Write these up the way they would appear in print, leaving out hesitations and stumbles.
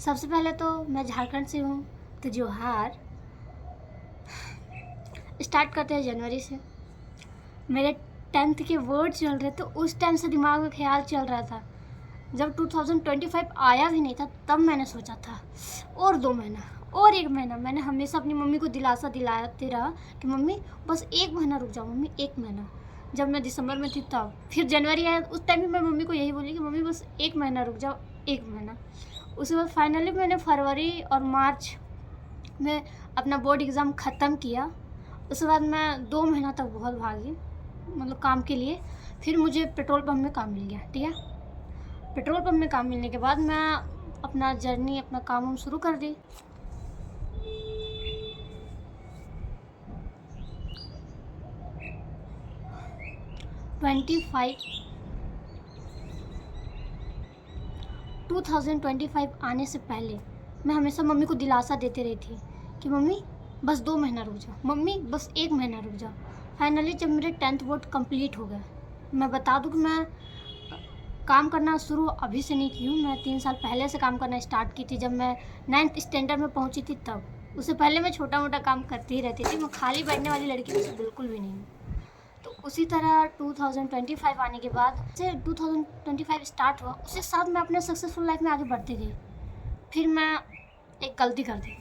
सबसे पहले तो मैं झारखंड से हूँ, तो जोहार। स्टार्ट करते हैं जनवरी से। मेरे 10th के बोर्ड चल रहे तो उस टाइम से दिमाग में ख्याल चल रहा था। जब 2025 आया भी नहीं था तब मैंने सोचा था और 2 महीना और 1 महीना। मैंने हमेशा अपनी मम्मी को दिलासा दिलाते रहा कि मम्मी बस 1 महीना रुक जाओ, मम्मी 1 महीना। जब मैं दिसंबर में थी तब फिर जनवरी आया, उस टाइम भी मैं मम्मी को यही बोली कि मम्मी बस 1 महीना रुक जाओ, 1 महीना। उसके बाद फाइनली मैंने फरवरी और मार्च में अपना बोर्ड एग्ज़ाम ख़त्म किया। उसके बाद मैं 2 महीना तक बहुत भागी, मतलब काम के लिए। फिर मुझे पेट्रोल पंप में काम मिल गया, ठीक है। पेट्रोल पंप में काम मिलने के बाद मैं अपना जर्नी, अपना काम वाम शुरू कर दी। ट्वेंटी 2025 आने से पहले मैं हमेशा मम्मी को दिलासा देते रही थी कि मम्मी बस 2 महीना रुक जाओ, मम्मी बस 1 महीना रुक जाओ। फाइनली जब मेरे 10th बोर्ड कंप्लीट हो गए, मैं बता दूँ कि मैं काम करना शुरू अभी से नहीं की हूँ। मैं 3 साल पहले से काम करना स्टार्ट की थी, जब मैं 9th स्टैंडर्ड में पहुँची थी तब। उससे पहले मैं छोटा मोटा काम करती ही रहती थी। मैं खाली बैठने वाली लड़की में से बिल्कुल भी नहीं हूँ। तो उसी तरह 2025 आने के बाद से 2025 स्टार्ट हुआ, उसके साथ मैं अपने सक्सेसफुल लाइफ में आगे बढ़ती गई। फिर मैं एक गलती कर दी।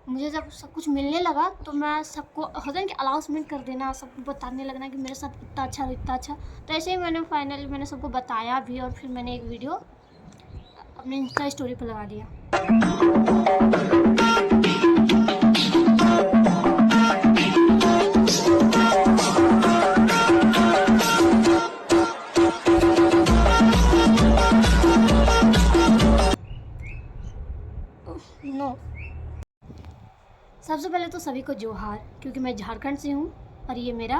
मुझे जब सब कुछ मिलने लगा तो मैं सबको होता है कि अनाउंसमेंट कर देना, सबको बताने लगना कि मेरे साथ इतना अच्छा इतना अच्छा। तो ऐसे ही मैंने फाइनली मैंने सबको बताया भी, और फिर मैंने एक वीडियो अपने इंस्टा स्टोरी पर लगा दिया। नो, सबसे पहले तो सभी को जोहार, क्योंकि मैं झारखंड से हूँ और ये मेरा,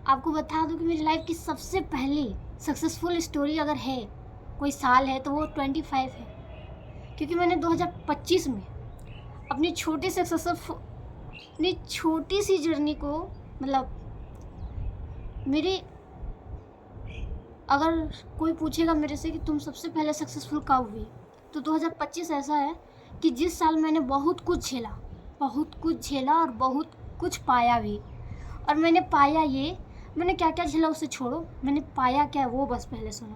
आपको बता दूँ कि मेरी लाइफ की सबसे पहली सक्सेसफुल स्टोरी अगर है, कोई साल है तो वो 25 है। क्योंकि मैंने 2025 में अपनी छोटी सी जर्नी को, मतलब मेरी, अगर कोई पूछेगा मेरे से कि तुम सबसे पहले सक्सेसफुल कब हुई, तो 2025 ऐसा है कि जिस साल मैंने बहुत कुछ झेला और बहुत कुछ पाया भी। और मैंने पाया ये, मैंने क्या क्या झेला उसे छोड़ो, मैंने पाया क्या वो बस पहले सुनो।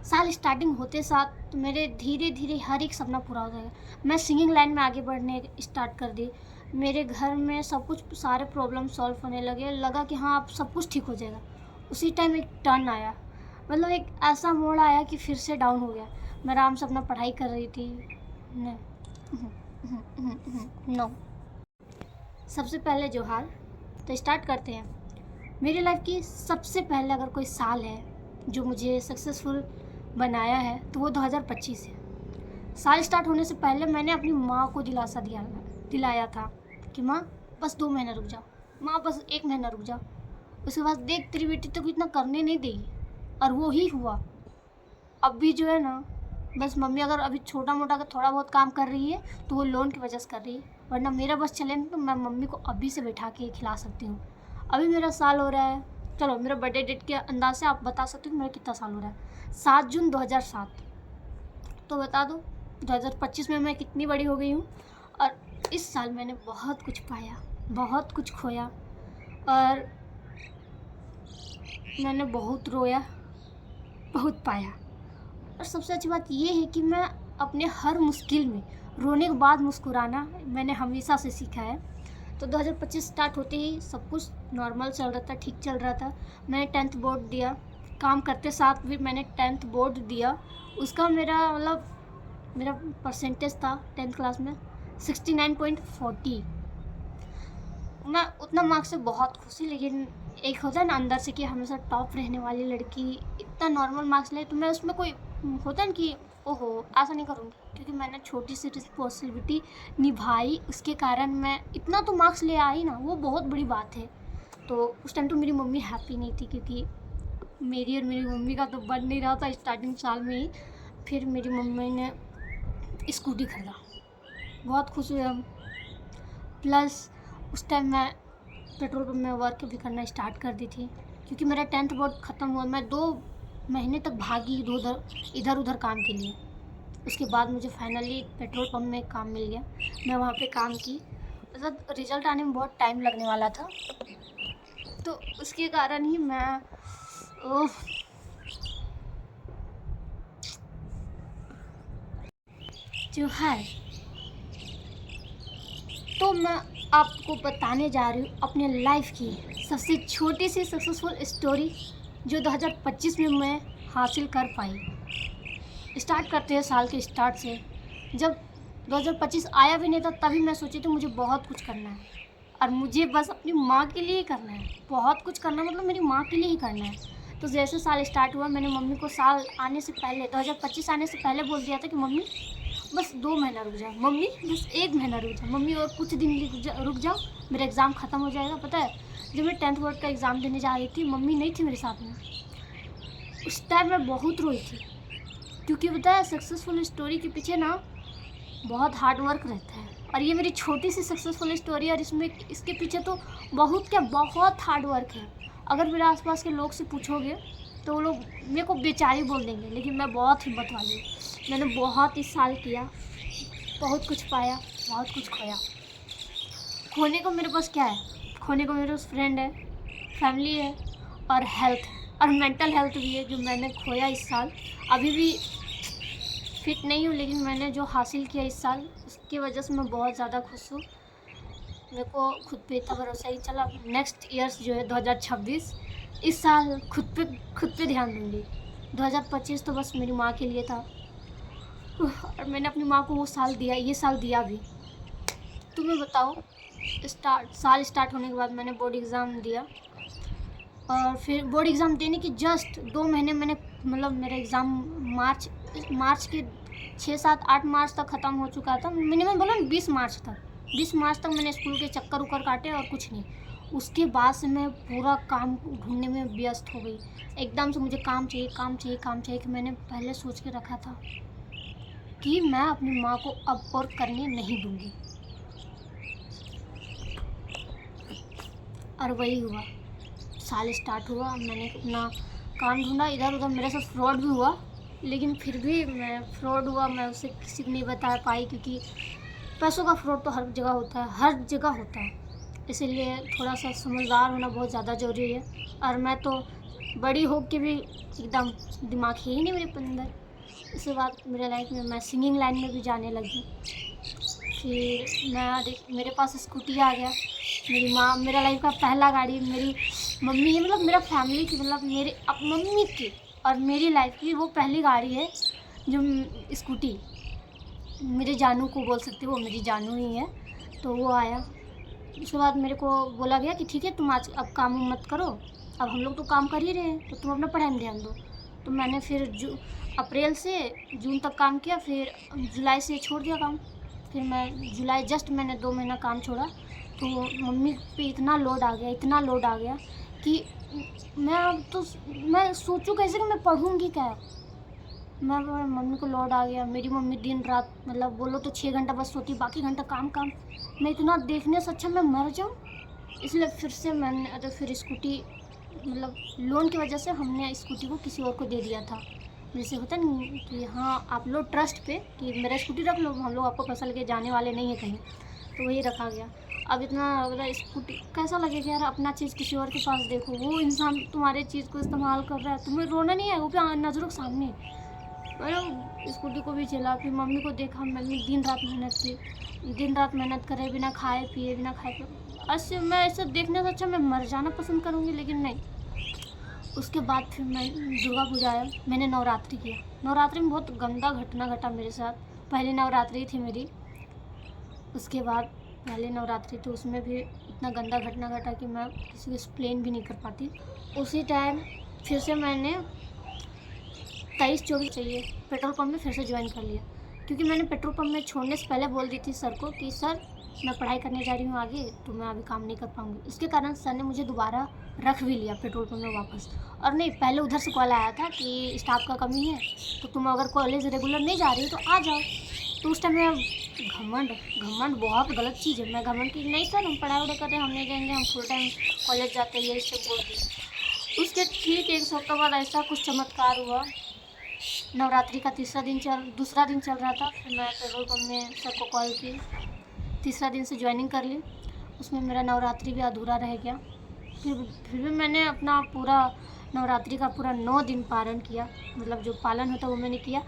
साल स्टार्टिंग होते साथ मेरे धीरे धीरे हर एक सपना पूरा हो जाएगा। मैं सिंगिंग लाइन में आगे बढ़ने स्टार्ट कर दी। मेरे घर में सब कुछ, सारे प्रॉब्लम सॉल्व होने लगा कि हाँ अब सब कुछ ठीक हो जाएगा। उसी टाइम एक टर्न आया, मतलब एक ऐसा मोड़ आया कि फिर से डाउन हो गया। मैं आराम से अपना पढ़ाई कर रही थी। नो, सबसे पहले जोहार। तो स्टार्ट करते हैं। मेरी लाइफ की सबसे पहले अगर कोई साल है जो मुझे सक्सेसफुल बनाया है तो वो 2025 है। साल स्टार्ट होने से पहले मैंने अपनी माँ को दिलासा दिलाया था कि माँ बस 2 महीना रुक जाओ, माँ बस 1 महीना रुक जाओ। उसके बाद देख तेरी बेटी तो इतना करने नहीं देगी, और वो ही हुआ। अब भी जो है ना, बस मम्मी अगर अभी छोटा मोटा अगर थोड़ा बहुत काम कर रही है तो वो लोन की वजह से कर रही है, वरना मेरा बस चले तो मैं मम्मी को अभी से बैठा के खिला सकती हूँ। अभी मेरा साल हो रहा है, चलो मेरा बर्थडे डेट के अंदाज से आप बता सकते हो कि मेरा कितना साल हो रहा है। 7 जून 2007। तो बता दो 2025 में मैं कितनी बड़ी हो गई हूँ। और इस साल मैंने बहुत कुछ पाया, बहुत कुछ खोया, और मैंने बहुत रोया, बहुत पाया। और सबसे अच्छी बात ये है कि मैं अपने हर मुश्किल में रोने के बाद मुस्कुराना मैंने हमेशा से सीखा है। तो 2025 स्टार्ट होते ही सब कुछ नॉर्मल चल रहा था, ठीक चल रहा था। मैंने 10th बोर्ड दिया, काम करते साथ भी मैंने 10th बोर्ड दिया। उसका मेरा परसेंटेज था 10th क्लास में 69.40। मैं उतना मार्क्स से बहुत खुश थी, लेकिन एक होता है ना अंदर से कि हमेशा टॉप रहने वाली लड़की इतना नॉर्मल मार्क्स ले, तो मैं उसमें कोई होता है ना कि ओहो ऐसा नहीं करूँगी, क्योंकि मैंने छोटी सी रिस्पॉन्सिबिलिटी निभाई, उसके कारण मैं इतना तो मार्क्स ले आई ना, वो बहुत बड़ी बात है। तो उस टाइम तो मेरी मम्मी हैप्पी नहीं थी, क्योंकि मेरी और मेरी मम्मी का तो बन नहीं रहा था स्टार्टिंग साल में ही। फिर मेरी मम्मी ने स्कूटी खरीदा, बहुत खुश हुए हम। प्लस उस टाइम मैं पेट्रोल पंप में वर्क भी करना स्टार्ट कर दी थी, क्योंकि मेरा 10th बोर्ड ख़त्म हुआ। मैं 2 महीने तक भागी इधर उधर काम के लिए। उसके बाद मुझे फाइनली पेट्रोल पंप में काम मिल गया। मैं वहाँ पे काम की। मतलब रिज़ल्ट आने में बहुत टाइम लगने वाला था, तो उसके कारण ही मैं ओह जो है, तो मैं आपको बताने जा रही हूँ अपने लाइफ की सबसे छोटी सी सक्सेसफुल स्टोरी जो 2025 में मैं हासिल कर पाई। स्टार्ट करते हैं साल के स्टार्ट से। जब 2025 आया भी नहीं था तभी मैं सोची थी मुझे बहुत कुछ करना है, और मुझे बस अपनी माँ के लिए ही करना है। बहुत कुछ करना मतलब मेरी माँ के लिए ही करना है। तो जैसे साल स्टार्ट हुआ, मैंने मम्मी को साल आने से पहले 2025 आने से पहले बोल दिया था कि मम्मी बस 2 महीना रुक जाओ, मम्मी बस 1 महीना रुक जाओ, मम्मी और कुछ दिन रुक जाओ, मेरा एग्ज़ाम ख़त्म हो जाएगा। पता है, जब मैं 10th बोर्ड का एग्ज़ाम देने जा रही थी, मम्मी नहीं थी मेरे साथ में। उस टाइम मैं बहुत रोई थी, क्योंकि पता है सक्सेसफुल स्टोरी के पीछे ना बहुत हार्ड वर्क रहता है। और ये मेरी छोटी सी सक्सेसफुल स्टोरी है, और इसके पीछे तो बहुत हार्ड वर्क है। अगर मेरे आसपास के लोग से पूछोगे तो वो लोग मेरे को बेचारी बोल देंगे, लेकिन मैं बहुत हिम्मत वाली हूँ। मैंने बहुत इस साल किया, बहुत कुछ पाया, बहुत कुछ खोया। खोने को मेरे पास क्या है? खोने को मेरे पास फ्रेंड है, फैमिली है, और हेल्थ है, और मेंटल हेल्थ भी है जो मैंने खोया इस साल। अभी भी फिट नहीं हूँ, लेकिन मैंने जो हासिल किया इस साल उसकी वजह से मैं बहुत ज़्यादा खुश हूँ। मेरे को खुद पे इतना भरोसा ही चला। नेक्स्ट ईयर्स जो है 2026, इस साल खुद पे ध्यान दूँगी। 2025 तो बस मेरी माँ के लिए था, और मैंने अपनी माँ को वो साल दिया, ये साल दिया भी। तुम्हें बताओ, साल स्टार्ट होने के बाद मैंने बोर्ड एग्ज़ाम दिया, और फिर बोर्ड एग्ज़ाम देने की जस्ट 2 महीने मैंने मतलब मेरा एग्ज़ाम मार्च के 6, 7, 8 मार्च तक ख़त्म हो चुका था। मिनिमम बोला ना 20 मार्च तक मैंने स्कूल के चक्कर उक्कर काटे और कुछ नहीं। उसके बाद से मैं पूरा काम ढूंढने में व्यस्त हो गई। एकदम से मुझे काम चाहिए कि मैंने पहले सोच के रखा था कि मैं अपनी माँ को अब और करने नहीं दूँगी, और वही हुआ। साल स्टार्ट हुआ, मैंने अपना काम ढूंढा, इधर उधर मेरे साथ फ्रॉड भी हुआ, लेकिन फिर भी मैं उसे किसी को नहीं बता पाई, क्योंकि पैसों का फ्रॉड तो हर जगह होता है। इसीलिए थोड़ा सा समझदार होना बहुत ज़्यादा ज़रूरी है। और मैं तो बड़ी हो के भी एकदम दिमाग है ही नहीं मेरे अंदर। इसके बाद मेरे लाइफ में मैं सिंगिंग लाइन में भी जाने लगी। फिर मेरे पास स्कूटी आ गया। मेरी माँ, मेरा लाइफ का पहला गाड़ी मेरी मम्मी है, मतलब मेरा फैमिली की, मतलब मेरे मम्मी की और मेरी लाइफ की वो पहली गाड़ी है जो स्कूटी। मेरे जानू को बोल सकते हो, वो मेरी जानू ही है। तो वो आया, उसके बाद मेरे को बोला गया कि ठीक है तुम आज अब काम मत करो, अब हम लोग तो काम कर ही रहे हैं, तो तुम अपना पढ़ाई में ध्यान दो। तो मैंने फिर अप्रैल से जून तक काम किया, फिर जुलाई से छोड़ दिया काम। फिर मैं जुलाई मैंने 2 महीना काम छोड़ा, तो मम्मी पे इतना लोड आ गया कि मैं सोचूं कैसे कि मैं पढ़ूंगी क्या। मम्मी को लोड आ गया। मेरी मम्मी दिन रात मतलब बोलो तो 6 घंटा बस सोती, बाकी घंटा काम। मैं इतना देखने से अच्छा मैं मर जाऊँ। इसलिए फिर स्कूटी मतलब लोन की वजह से हमने स्कूटी को किसी और को दे दिया था। जैसे होता नहीं कि हाँ आप लो ट्रस्ट पे कि मेरा स्कूटी रख लो, हम लोग आपको पैसा लेके जाने वाले नहीं है कहीं, तो वही रखा गया। अब इतना मतलब स्कूटी कैसा लगेगा यार, अपना चीज़ किसी और के पास देखो, वो इंसान तुम्हारे चीज़ को इस्तेमाल कर रहा है, तुम्हें रोना नहीं है, वो भी नज़रों के सामने। मतलब स्कूटी को भी चला, फिर मम्मी को देखा, मम्मी दिन रात मेहनत करे बिना खाए पिए। मैं ऐसे देखने से अच्छा मैं मर जाना पसंद करूँगी, लेकिन नहीं। उसके बाद फिर मैं दुर्गा पूजा आया, मैंने नवरात्रि किया। नवरात्रि में बहुत गंदा घटना घटा मेरे साथ। पहली नवरात्रि थी मेरी, उसके बाद पहले नवरात्रि तो उसमें भी इतना गंदा घटना घटा कि मैं किसी को एक्सप्लेन भी नहीं कर पाती। उसी टाइम फिर से मैंने 23-24 चाहिए पेट्रोल पंप में फिर से ज्वाइन कर लिया, क्योंकि मैंने पेट्रोल पंप में छोड़ने से पहले बोल दी थी सर को कि सर मैं पढ़ाई करने जा रही हूँ आगे, तो मैं अभी काम नहीं कर पाऊँगी। इसके कारण सर ने मुझे दोबारा रख भी लिया पेट्रोल पंप में वापस। और नहीं, पहले उधर से कॉल आया था कि स्टाफ का कमी है, तो तुम अगर कॉलेज रेगुलर नहीं जा रही हो तो आ जाओ। तो उस टाइम में घमंड बहुत गलत चीज़ है। मैं घमंड की नहीं सर हम पढ़ाई कर रहे हैं, हम नहीं जाएंगे, हम फुल टाइम कॉलेज जाते हैं, ये सब बोल दी। उसके ठीक 1 हफ्ते बाद ऐसा कुछ चमत्कार हुआ नवरात्रि का दूसरा दिन चल रहा था। फिर मैं पेट्रोल पंप में सर को कॉल की, तीसरा दिन से ज्वाइनिंग कर ली। उसमें मेरा नवरात्रि भी अधूरा रह गया। फिर भी मैंने अपना पूरा नवरात्रि का पूरा 9 दिन पालन किया, मतलब जो पालन होता है वो मैंने किया।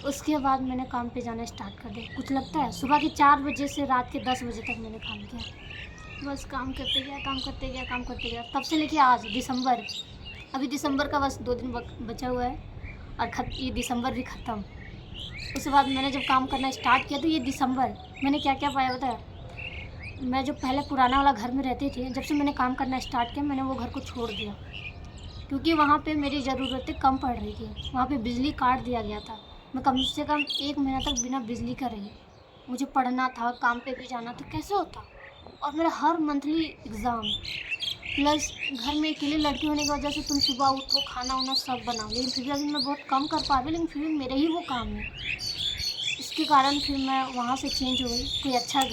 उसके बाद मैंने काम पे जाना स्टार्ट कर दिया। कुछ लगता है सुबह के 4 बजे से रात के 10 बजे तक मैंने काम किया। बस काम करते गया। तब से लेके आज दिसंबर, अभी दिसंबर का बस 2 दिन बचा हुआ है और ये दिसंबर भी ख़त्म। उसके बाद मैंने जब काम करना स्टार्ट किया तो ये दिसंबर मैंने क्या क्या पाया बताया। मैं जो पहले पुराना वाला घर में रहती थी, जब से मैंने काम करना स्टार्ट किया मैंने वो घर को छोड़ दिया, क्योंकि वहाँ पे मेरी ज़रूरतें कम पड़ रही थी। वहाँ पे बिजली काट दिया गया था। मैं कम से कम 1 महीना तक बिना बिजली का रही। मुझे पढ़ना था, काम पे भी जाना था, कैसे होता। और मेरा हर मंथली एग्ज़ाम, प्लस घर में अकेली लड़की होने की वजह से तुम सुबह उठो, खाना वाना सब बनाओ। लेकिन फिर भी अभी मैं बहुत कम कर पा रही, लेकिन फिर भी मेरे ही वो काम है। इसके कारण फिर मैं वहाँ से चेंज हो गई, कोई अच्छा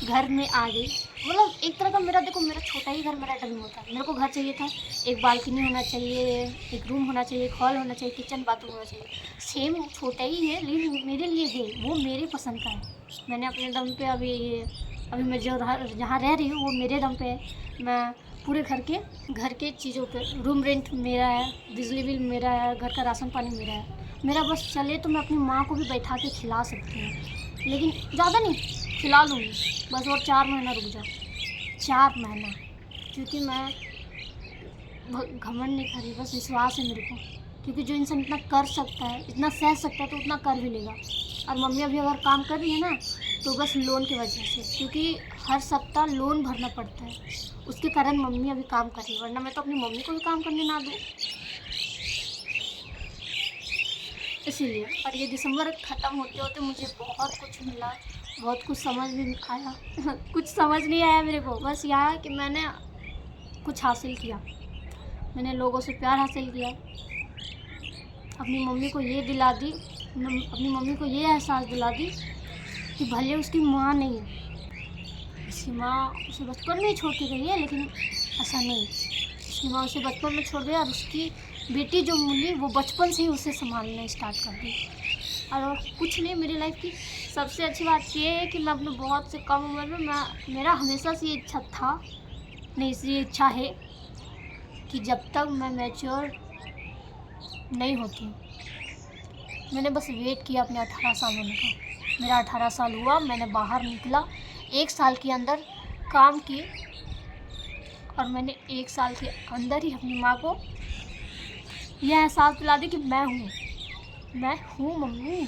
घर में आ गई। मतलब एक तरह का मेरा छोटा ही घर मेरा ड्रीम होता है। मेरे को घर चाहिए था, एक बालकनी होना चाहिए, एक रूम होना चाहिए, एक हॉल होना चाहिए, किचन बाथरूम होना चाहिए। सेम छोटा ही है लेकिन मेरे लिए है, वो मेरे पसंद का है। मैंने अपने दम पे अभी मैं जहाँ रह रही हूँ वो मेरे दम पे है। मैं पूरे घर के चीज़ों पे, रूम रेंट मेरा है, बिजली बिल मेरा है, घर का राशन पानी मेरा है। मेरा बस चले तो मैं अपनी माँ को भी बैठा के खिला सकती हूँ, लेकिन ज़्यादा नहीं, खिला लूँगी बस। और 4 महीना रुक जाओ, 4 महीना, क्योंकि मैं घमंड नहीं कर रही, बस विश्वास है मेरे को। क्योंकि जो इंसान इतना कर सकता है, इतना सह सकता है, तो उतना कर भी लेगा। और मम्मी अभी अगर काम कर रही है ना तो बस लोन की वजह से, क्योंकि हर सप्ताह लोन भरना पड़ता है, उसके कारण मम्मी अभी काम कर रही है। वरना मैं तो अपनी मम्मी को भी काम करने ना दूँ, इसीलिए। और ये दिसंबर ख़त्म होते होते मुझे बहुत कुछ मिला, बहुत कुछ समझ में आया कुछ समझ नहीं आया मेरे को, बस यह कि मैंने कुछ हासिल किया। मैंने लोगों से प्यार हासिल किया, अपनी मम्मी को ये एहसास दिला दी कि भले उसकी माँ नहीं है, उसकी माँ उसे बचपन में ही छोड़ के गई है, लेकिन ऐसा नहीं, उसकी माँ उसे बचपन में छोड़ गई और उसकी बेटी जो मिली वो बचपन से ही उसे संभालना स्टार्ट कर दी। और कुछ नहीं, मेरी लाइफ की सबसे अच्छी बात ये है कि मैं अपने बहुत से कम उम्र में मेरा हमेशा से ये इच्छा था, नहीं ये इच्छा है कि जब तक मैं मैच्योर नहीं होती, मैंने बस वेट किया अपने 18 साल होने का। मेरा 18 साल हुआ, मैंने बाहर निकला, 1 साल के अंदर काम किए, और मैंने 1 साल के अंदर ही अपनी माँ को यह एहसास दिला दी कि मैं हूँ मम्मी,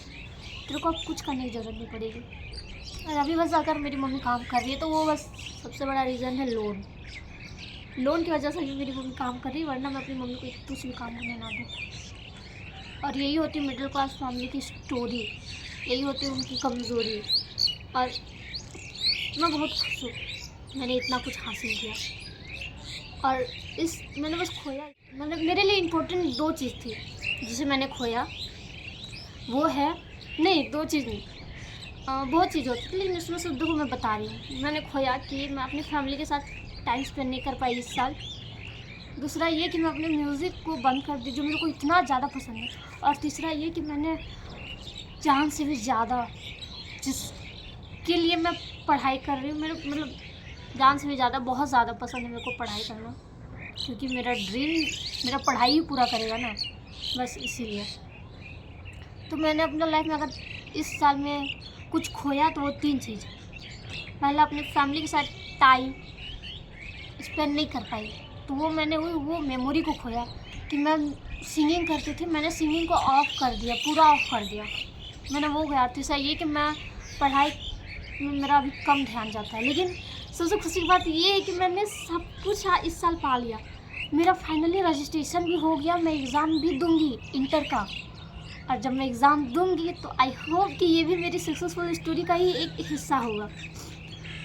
तेरे को अब कुछ करने की ज़रूरत नहीं पड़ेगी। और अभी बस अगर मेरी मम्मी काम कर रही है तो वो बस सबसे बड़ा रीज़न है लोन की वजह से भी मेरी मम्मी काम कर रही है, वरना मैं अपनी मम्मी को कुछ भी काम करने ना दूँ। और यही होती मिडिल क्लास फैमिली की स्टोरी, यही होती उनकी कमज़ोरी। और मैं बहुत खुश हूँ, मैंने इतना कुछ हासिल किया। और मैंने बस खोया, मतलब मेरे लिए इम्पोर्टेंट 2 चीज़ थी जिसे मैंने खोया, वो है, नहीं 2 चीज़ नहीं, बहुत चीज़ होती थी, लेकिन उसमें से 2 मैं बता रही हूँ। मैंने खोया कि मैं अपनी फैमिली के साथ टाइम स्पेंड नहीं कर पाई इस साल। दूसरा ये कि मैं अपने म्यूज़िक को बंद कर दी, जो मेरे को इतना ज़्यादा पसंद है। और तीसरा ये कि मैंने जान से भी ज़्यादा, जिसके लिए मैं पढ़ाई कर रही हूँ, मतलब जान से भी ज़्यादा, बहुत ज़्यादा पसंद है मेरे को पढ़ाई करना, क्योंकि मेरा ड्रीम मेरा पढ़ाई ही पूरा करेगा ना, बस इसीलिए। तो मैंने अपने लाइफ में अगर इस साल में कुछ खोया तो वो 3 चीज़। पहला, अपनी फैमिली के साथ टाइम स्पेंड नहीं कर पाई, तो वो मैंने वो मेमोरी को खोया कि मैं सिंगिंग करती थी, मैंने सिंगिंग को ऑफ कर दिया, पूरा ऑफ कर दिया, मैंने वो गया। तीसरा ये कि मैं पढ़ाई में मेरा अभी कम ध्यान जाता है, लेकिन सबसे खुशी की बात ये है कि मैंने सब कुछ इस साल पा लिया। मेरा फाइनली रजिस्ट्रेशन भी हो गया, मैं एग्ज़ाम भी दूंगी इंटर का, और जब मैं एग्ज़ाम दूंगी तो आई होप कि ये भी मेरी सक्सेसफुल स्टोरी का ही एक हिस्सा होगा।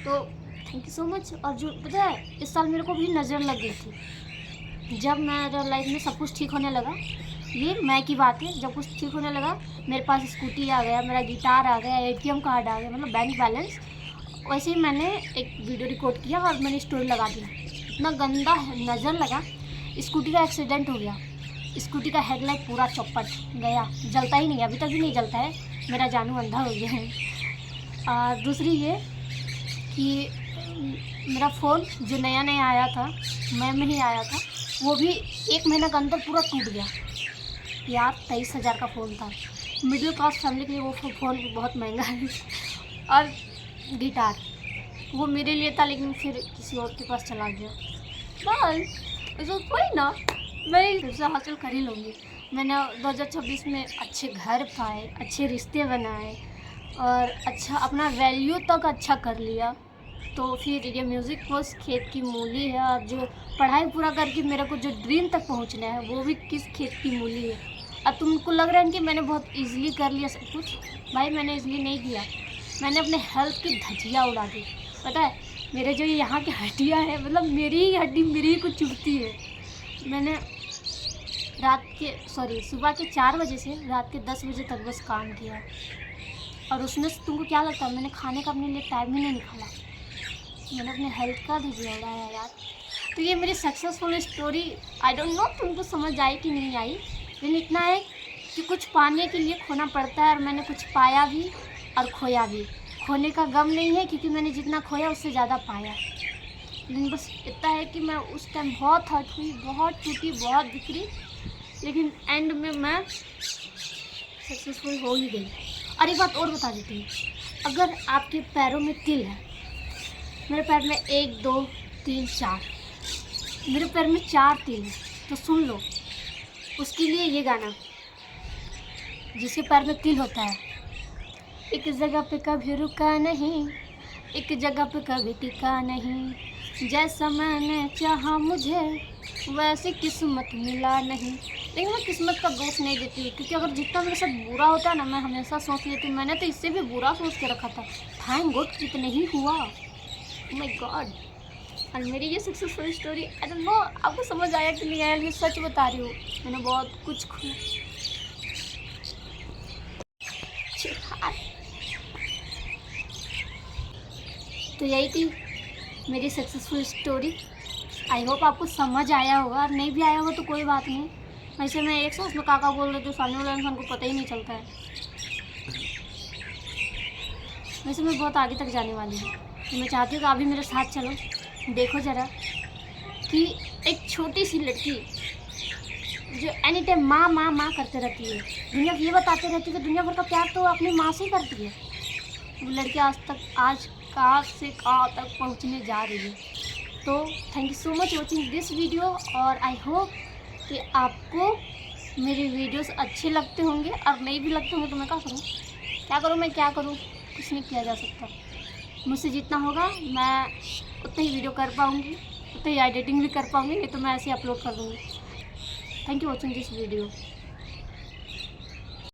तो थैंक यू सो मच। और जो पता है, इस साल मेरे को भी नज़र लग गई थी, जब मेरा लाइफ में सब कुछ ठीक होने लगा, ये मैं की बात है, जब कुछ ठीक होने लगा, मेरे पास स्कूटी आ गया, मेरा गिटार आ गया, ATM कार्ड आ गया, मतलब बैंक बैलेंस, वैसे ही मैंने एक वीडियो रिकॉर्ड किया और मैंने स्टोरी लगा दी। इतना गंदा नज़र लगा, स्कूटी का एक्सीडेंट हो गया, स्कूटी का हेडलाइट पूरा चौपट गया, जलता ही नहीं, अभी तक भी नहीं जलता है, मेरा जानू अंधा हो गया है। और दूसरी ये कि मेरा फ़ोन जो नया नया आया था, मई में ही आया था, वो भी 1 महीना के अंदर पूरा टूट गया यार। 23,000 का फ़ोन था, मिडिल क्लास फैमिली के लिए वो फ़ोन बहुत महंगा है। और गिटार वो मेरे लिए था, लेकिन फिर किसी और के पास चला गया। बस तो कोई ना, मैं फिर से हासिल कर ही लूँगी। मैंने 2026 में अच्छे घर पाए, अच्छे रिश्ते बनाए और अच्छा अपना वैल्यू तक अच्छा कर लिया। तो फिर ये म्यूज़िक बस खेत की मूली है, और जो पढ़ाई पूरा करके मेरे को जो ड्रीम तक पहुंचना है वो भी किस खेत की मूली है। अब तुमको लग रहा है कि मैंने बहुत इजीली कर लिया सब कुछ। भाई मैंने इजीली नहीं किया, मैंने अपने हेल्थ की धज्जियाँ उड़ा दी। पता है मेरे जो यहाँ की हड्डियाँ हैं, मतलब मेरी ही हड्डी मेरी ही को चुभती है। मैंने सुबह के 4 बजे से रात के 10 बजे तक बस काम किया, और उसमें से तुमको क्या लगता है मैंने खाने का अपने लिए टाइम ही नहीं निकाला। मैंने अपने हेल्थ का धज्जियाँ उड़ाया यार। तो ये मेरी successful story, I don't know तुमको समझ आई कि नहीं आई, लेकिन इतना है कि कुछ पाने के लिए खोना पड़ता है, और मैंने कुछ पाया भी और खोया भी। खोने का गम नहीं है, क्योंकि मैंने जितना खोया उससे ज़्यादा पाया। लेकिन बस इतना है कि मैं उस टाइम बहुत हर्ट हुई, बहुत टूटी, बहुत बिखरी, लेकिन एंड में मैं सक्सेसफुल हो ही गई। और एक बात और बता देती हूँ, अगर आपके पैरों में तिल है, मेरे पैर में 1 2 3 4, मेरे पैर में 4 तिल है, तो सुन लो उसके लिए ये गाना, जिसके पैर में तिल होता है। एक जगह पे कभी रुका नहीं, एक जगह पे कभी टिका नहीं, जैसा मैंने चाहा मुझे वैसे किस्मत मिला नहीं। लेकिन मैं किस्मत का दोष नहीं देती, क्योंकि अगर जितना मेरे साथ बुरा होता है ना, मैं हमेशा सोच लेती हूँ मैंने तो इससे भी बुरा सोच के रखा था, थैंक गॉड कितने ही हुआ, ओह माय गॉड। और मेरी ये successful story, I don't know आपको समझ आया कि नहीं आया, लेकिन सच बता रही हूँ, मैंने बहुत कुछ तो यही थी मेरी सक्सेसफुल स्टोरी। आई होप आपको समझ आया होगा, और नहीं भी आया होगा तो कोई बात नहीं। वैसे मैं एक सांस में काका बोल रही हूँ, सामने वाले इंसान को पता ही नहीं चलता है। वैसे मैं बहुत आगे तक जाने वाली हूँ, तो मैं चाहती हूँ कि आप भी मेरे साथ चलो। देखो ज़रा कि एक छोटी सी लड़की जो एनी टाइम माँ माँ माँ करते रहती है, दुनिया को ये बताते रहती है कि दुनिया भर का प्यार तो अपनी माँ से ही करती है, वो लड़की आज कहाँ से कहाँ तक पहुँचने जा रही है। तो thank you so much watching this video, और आई होप कि आपको मेरे वीडियोस अच्छे लगते होंगे, और नहीं भी लगते होंगे तो मैं क्या करूँ, कुछ नहीं किया जा सकता। मुझसे जितना होगा मैं उतना ही वीडियो कर पाऊँगी, उतना ही एडिटिंग भी कर पाऊँगी, नहीं तो मैं ऐसे अपलोड कर दूँगी। Thank you watching this video.